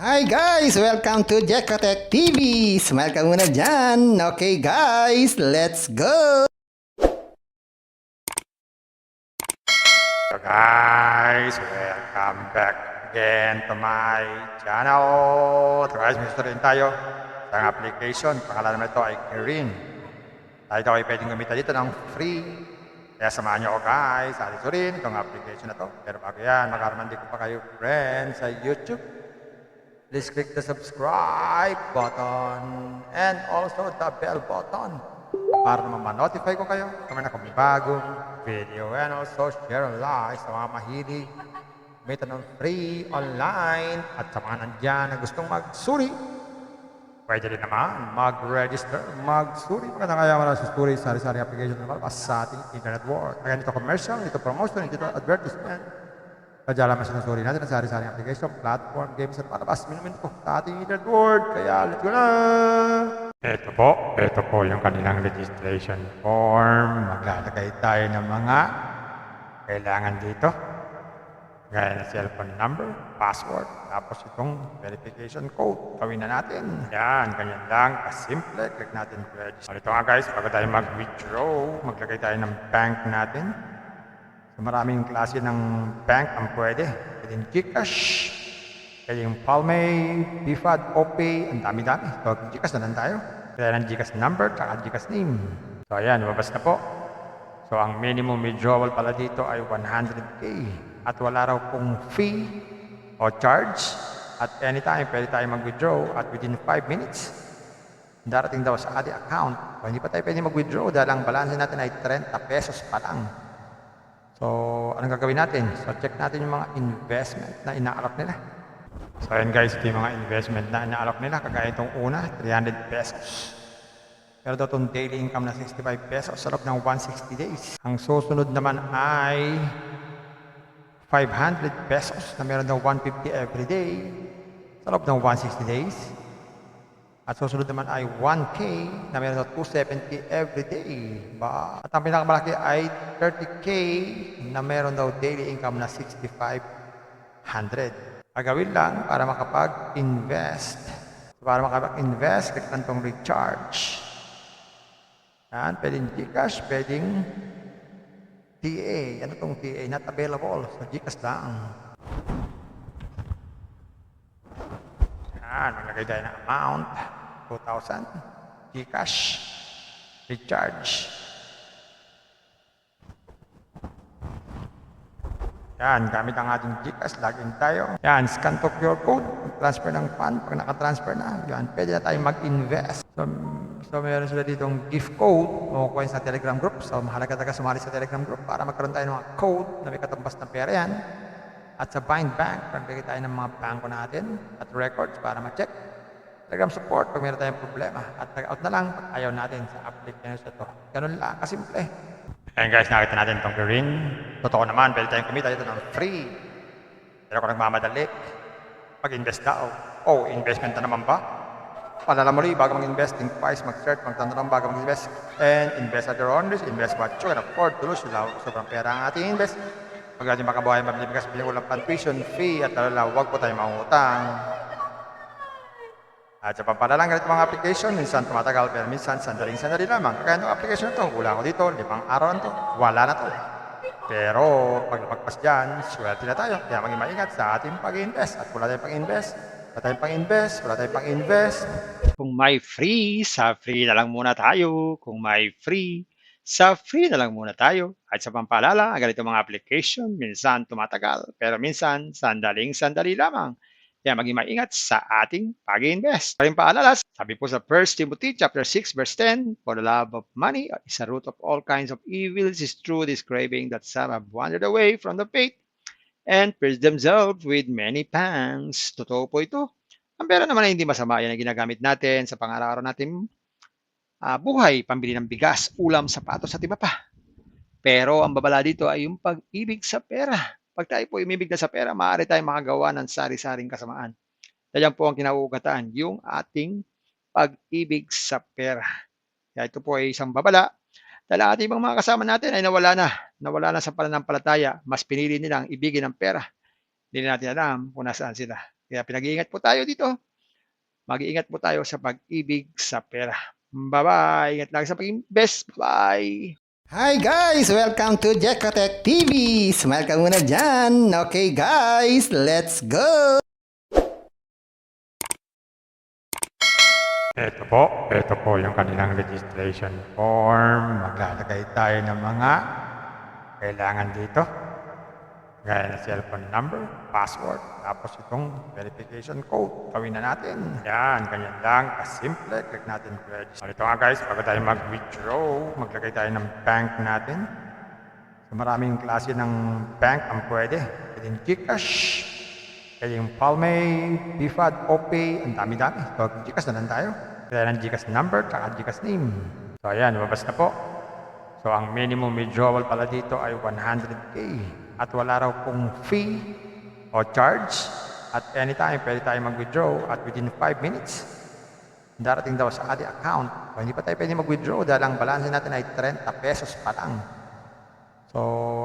Hi guys! Welcome to Jekotech TV! Smile ka muna dyan! Okay guys, let's go! So guys, welcome back again to my channel. So guys, may rin tayo sa application. Pangalan naman ito ay Kirin. Tayo daw ay pwedeng gamitin dito ng free. Kaya samahan nyo ako guys. Alis rin itong application na to. Pero bago yan, magkaramandi ko pa kayo friends sa YouTube. Please click the subscribe button and also the bell button para naman ma-notify ko kayo kung may akong bagong video, and also share and like sa mga mahilig kumita ng free online, at sa mga nandyan na gustong magsuri, pwede rin naman mag-register, magsuri. Maganda kaya wala susuri sa sari-sari application na malabas sa ating internet world. Kaya dito commercial, dito promotion, dito advertisement. Kaya naman sinusuri natin ang sari-sari application, platform, games at palabas. Minumin ko sa ating internet world. Kaya let's go na! Ito po yung kanilang registration form. Maglalagay tayo ng mga kailangan dito. Gaya na cellphone number, password, tapos itong verification code. Gawin na natin. Yan, ganyan lang. Kasimple. Click natin register. Ito nga guys, bago tayo mag-withdraw, maglagay tayo ng bank natin. So, maraming klase ng bank ang pwede. Pwedeng GCash, pwedeng Palmay, BFAD, OPay, ang dami-dami. So, GCash na lang tayo. Kaya ng GCash number, tsaka GCash name. So, ayan, lumabas na po. So, ang minimum withdrawal pala dito ay 100K. At wala raw pong fee o charge. At anytime, pwede tayo mag-withdraw at within 5 minutes, darating daw sa ating account. So, hindi pa tayo pwede mag-withdraw dahil ang balance natin ay 30 pesos pa lang. So, anong gagawin natin? So, check natin yung mga investment na inaalok nila. So, ayan guys, ito yung mga investment na inaalok nila. Kagaya itong una, 300 pesos. Pero daw itong daily income na 65 pesos sa loob ng 160 days. Ang susunod naman ay 500 pesos na meron daw 150 every day sa loob ng 160 days. At susunod naman ay 1K na meron daw 270 every day. At ang pinakamalaki ay 30K na meron daw daily income na 6,500. Gagawin lang para makapag-invest. So, para makapag-invest, click lang itong recharge. Yan, pwedeng GCash, pwedeng TA. Ano itong TA? Not available. So, GCash lang. Yan, maglagay tayo ng amount. 2,000. GCash. Recharge. Yan, gamit ang ating GCash. Login tayo. Yan, scan to QR code. Transfer ng fund. Pag nakatransfer na, yan, pwede na tayo mag-invest. So, meron sila ditong gift code. Makukuha sa Telegram group. So, mahalaga talaga sumali sa Telegram group para magkaroon tayo ng mga code na may katumbas na pera yan. At sa Bind Bank, pagbigay tayo ng mga bangko natin at records para ma-check. Telegram support pag meron tayong problema. At tag-out na lang pag ayaw natin sa application na ito. Ganun lang, kasimple. Ayan guys, nakita natin itong green. Totoo naman, pwede tayong kumita dito ng free. Pero kung nagmamadali, mag-invest daw. Oh, investment na naman ba? Palala mo rin, bago mag-invest, think twice, mag-search, magtanong bago mag-invest. And invest at your own risk, invest what you can afford to lose. Sobrang pera ang ating invest. Pag natin makabuhay, mabili bigas, bilang ulang tuition fee, at lalo, huwag po tayo mangutang. At sa pampalalang ganito mga application, minsan tumatagal, pero minsan sandaling-sandali lamang. Kaya itong application na ito, kulang ko dito, 5 araw na ito, wala na ito. Pero pag napagpas dyan, swerte na tayo. Kaya maging maingat sa ating pag-invest. At wala tayong pag-invest, wala tayong pag-invest. Kung may free, sa free na lang muna tayo. Kung may free, sa free na lang muna tayo. At sa pampalala, ang ganito mga application, minsan tumatagal, pero minsan sandaling-sandali lamang. Kaya maging maingat sa ating pag-invest. Paring paalala, sabi po sa 1 Timothy chapter 6 verse 10, for the love of money is a root of all kinds of evils, is true this craving that some have wandered away from the faith and pierced themselves with many pangs. Totoo po ito. Ang pera naman ay hindi masama. Yan ang ginagamit natin sa pang-araw-araw natin buhay, pambili ng bigas, ulam, sapatos at iba pa. Pero ang babala dito ay yung pag-ibig sa pera. Pag tayo po umibig na sa pera, maaari tayong makagawa ng sari-saring kasamaan. Yan po ang kinauugatan, yung ating pag-ibig sa pera. Kaya ito po ay isang babala. Dahil ang ating mga kasama natin ay nawala na sa pananampalataya. Mas pinili nilang ibigin ang pera. Hindi natin alam kung nasaan sila. Kaya pinag-iingat po tayo dito. Mag-iingat po tayo sa pag-ibig sa pera. Bye-bye! Ingat lagi sa pag-invest. Bye! Hi guys! Welcome to Jekotech TV! Smile ka muna dyan! Okay guys, let's go! Ito po yung kanilang registration form. Maglalagay tayo ng mga kailangan dito. Gaya ng cellphone number, password, tapos itong verification code. Gawin na natin. Yan, ganyan lang. Kasimple. Click natin register. Ito nga guys, bago tayo mag-withdraw, maglagay tayo ng bank natin. So maraming klase ng bank ang pwede. Pwedeng GCash, pwedeng Palme, BFAD, OPay, ang dami-dami. So GCash na lang tayo. Kaya ng GCash number, tsaka GCash name. So ayan, lumabas na po. So ang minimum withdrawal pala dito ay 100k. At wala raw pong fee o charge. At anytime, pwede tayo mag-withdraw at within 5 minutes, darating daw sa ating account. So, hindi pa tayo pwede mag-withdraw dahil ang balance natin ay 30 pesos pa lang. So,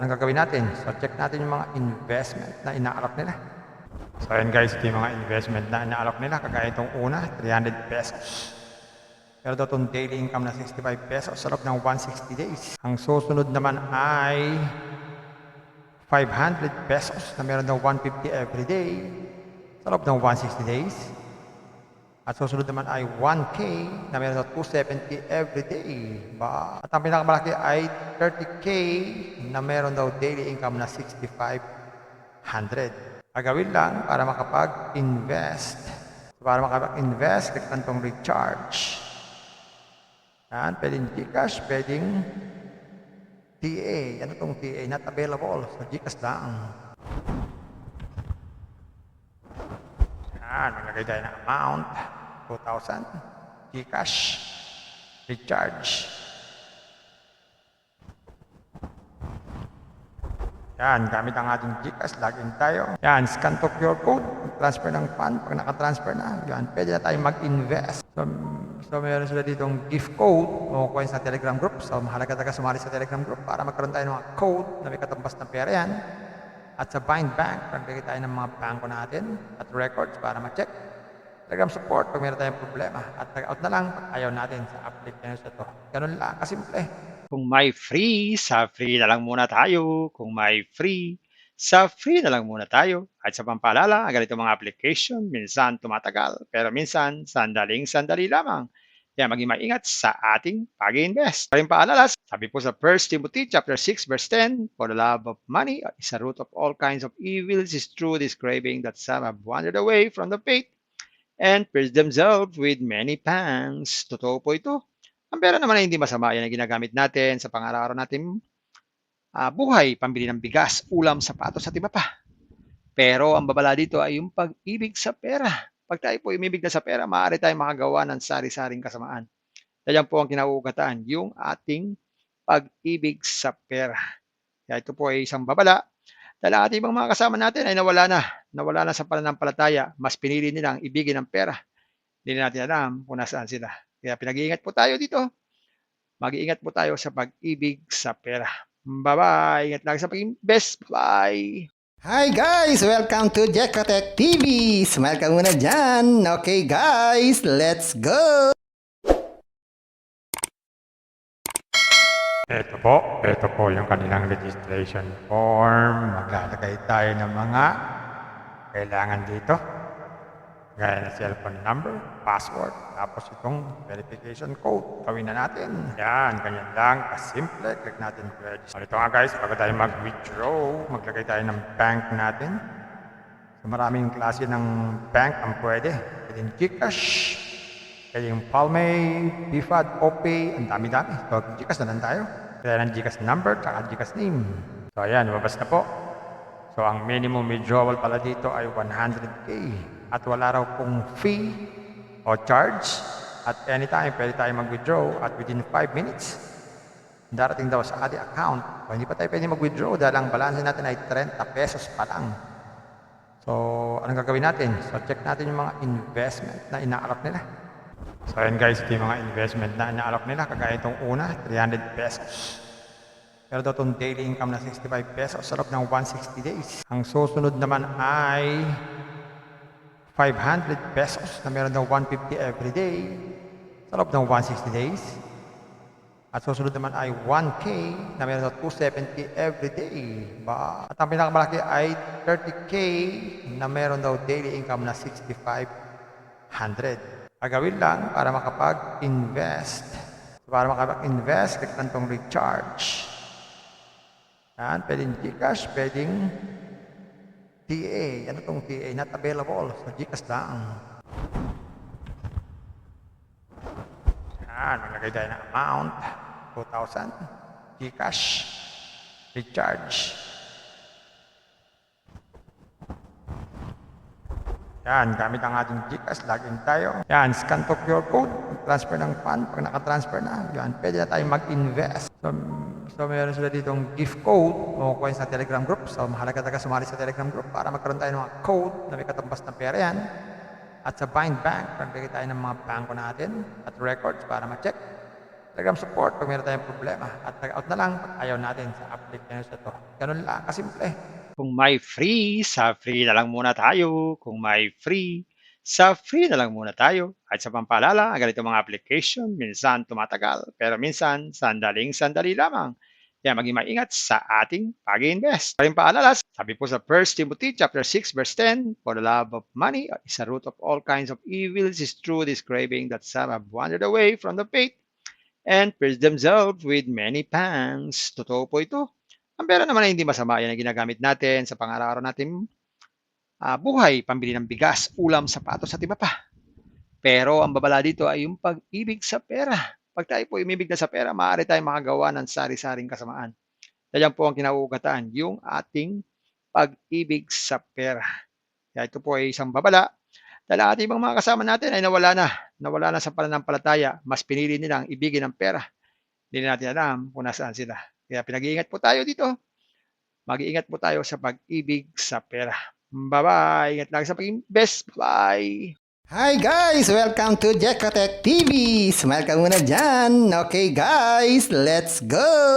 anong gagawin natin? So, check natin yung mga investment na inaalok nila. So, ayan guys, ito yung mga investment na inaalok nila. Kagaya itong una, 300 pesos. Pero daw itong daily income na 65 pesos sa loob ng 160 days. Ang susunod naman ay 500 pesos na meron daw 150 every day sa loob ng 160 days. At susunod naman ay 1K na meron daw 270 every day. At ang pinakamalaki ay 30K na meron daw daily income na 6,500. Gagawin lang para makapag-invest. Para makapag-invest, click lang itong recharge. Yan, pwedeng GCash, pwedeng TA. Ano itong TA? Not available. So, GCash lang. Yan, maglagay tayo ng amount. 2,000. GCash. Recharge. Yan, gamit ang ating GCash. Login tayo. Yan, scan to QR code. Transfer ng fund. Pag nakatransfer na, yan, pwede na tayo mag-invest. So, meron sila ditong gift code o coins sa Telegram group. So, mahalaga talaga sumali sa Telegram group para magkaroon tayo ng mga code na may katumbas ng pera yan. At sa Bind Bank, pagbigay tayo ng mga bangko natin at records para ma-check. Telegram support pag meron tayong problema. At nag-out na lang pag ayaw natin sa application ito. Ganun lang, kasimple. Kung may free, sa free na lang muna tayo. Kung may free, sa free na lang muna tayo. At sa pampaalala, ang ganito mga application, minsan tumatagal, pero minsan sandaling-sandali lamang. Kaya maging maingat sa ating pag-invest. Paring paalala, sabi po sa 1 Timothy chapter 6 verse 10, for the love of money is a root of all kinds of evils, is true this craving that some have wandered away from the faith and pierced themselves with many pangs. Totoo po ito. Ang pera naman ay hindi masama. Yan ang ginagamit natin sa pang-araw-araw natin buhay, pambili ng bigas, ulam, sapatos at iba pa. Pero ang babala dito ay yung pag-ibig sa pera. Pag tayo po umibig na sa pera, maaari tayong makagawa ng sari-saring kasamaan. Yan po ang kinauugatan, yung ating pag-ibig sa pera. Kaya ito po ay isang babala. Dahil ang ating ibang mga kasama natin ay nawala na sa pananampalataya. Mas pinili nilang ibigin ang pera. Hindi na natin alam kung nasaan sila. Kaya pinag-iingat po tayo dito. Mag-iingat po tayo sa pag-ibig sa pera. Bye-bye! Ingat lagi sa pag-invest. Bye! Hi guys! Welcome to Jekotech TV! Smile ka muna dyan! Okay guys, let's go! Ito po yung kanilang registration form. Maglalagay tayo ng mga kailangan dito. Gaya ng cellphone number, password, tapos itong verification code. Gawin na natin. Yan, ganyan lang. Kasimple. Click natin register. Ito nga guys, bago tayo mag-withdraw, maglagay tayo ng bank natin. So maraming klase ng bank ang pwede. Pwedeng GCash, pwedeng Palme, BFAD, OPay, ang dami-dami. So GCash na lang tayo. Kaya ng GCash number, tsaka GCash name. So ayan, lumabas na po. So ang minimum withdrawal pala dito ay 100k. At wala raw pong fee o charge. At anytime, pwede tayo mag-withdraw at within 5 minutes, darating daw sa ating account. So, hindi pa tayo pwede mag-withdraw dahil ang balance natin ay 30 pesos pa lang. So, anong gagawin natin? So, check natin yung mga investment na inaalok nila. So, ayan guys, ito yung mga investment na inaalok nila. Kagaya itong una, 300 pesos. Pero daw itong daily income na 65 pesos sa loob ng 160 days. Ang susunod naman ay 500 pesos na meron daw 150 every day sa loob ng 160 days. At susunod naman ay 1K na meron daw 270 every day. Ba? At ang pinakamalaki ay 30K na meron daw daily income na 6,500. Gagawin lang para makapag-invest. Para makapag-invest, click lang tong recharge. Yan, pwedeng Gcash, pwedeng TA. Ano tong TA? Not available. So, Gcash lang. Yan, maglagay tayo ng amount. 2,000. Gcash. Recharge. Yan, gamit ang ating Gcash. Login tayo. Yan, scan to QR code. Transfer ng fund. Pag nakatransfer na, yan, pwede na tayo mag-invest. So, meron sila ditong gift code. Makukuha sa Telegram group. So, mahalaga talaga sumali sa Telegram group para magkaroon tayo ng mga code na may katumbas na pera yan. At sa Bind Bank, pagbigay tayo ng mga bangko natin at records para ma-check. Telegram support pag meron tayong problema. At tag-out na lang pag ayaw natin sa application na ito. Ganun lang, kasimple. Kung may free, sa free na lang muna tayo. Kung may free, sa free na lang muna tayo. At sa pampaalala, ang ganito mga application, minsan tumatagal, pero minsan sandaling-sandali lamang. Kaya maging maingat sa ating pag-invest. Paring paalala, sabi po sa 1 Timothy chapter 6 verse 10, for the love of money is a root of all kinds of evils, is true this craving that some have wandered away from the faith and pierced themselves with many pangs. Totoo po ito. Ang pera naman ay hindi masama. Yan ang ginagamit natin sa pang-araw-araw natin buhay, pambili ng bigas, ulam, sapatos at iba pa. Pero ang babala dito ay yung pag-ibig sa pera. Pag tayo po umibig na sa pera, maaari tayong makagawa ng sari-saring kasamaan. Yan po ang kinauugatan, yung ating pag-ibig sa pera. Kaya ito po ay isang babala. Dahil ating ibang mga kasama natin ay nawala na sa pananampalataya. Mas pinili nilang ibigin ang pera. Hindi na natin alam kung nasaan sila. Kaya pinag-iingat po tayo dito. Mag-iingat po tayo sa pag-ibig sa pera. Bye-bye. Ingat lang sa pag-invest. Bye. Hi guys! Welcome to Jekatech TV! Smile ka muna dyan! Okay guys, let's go!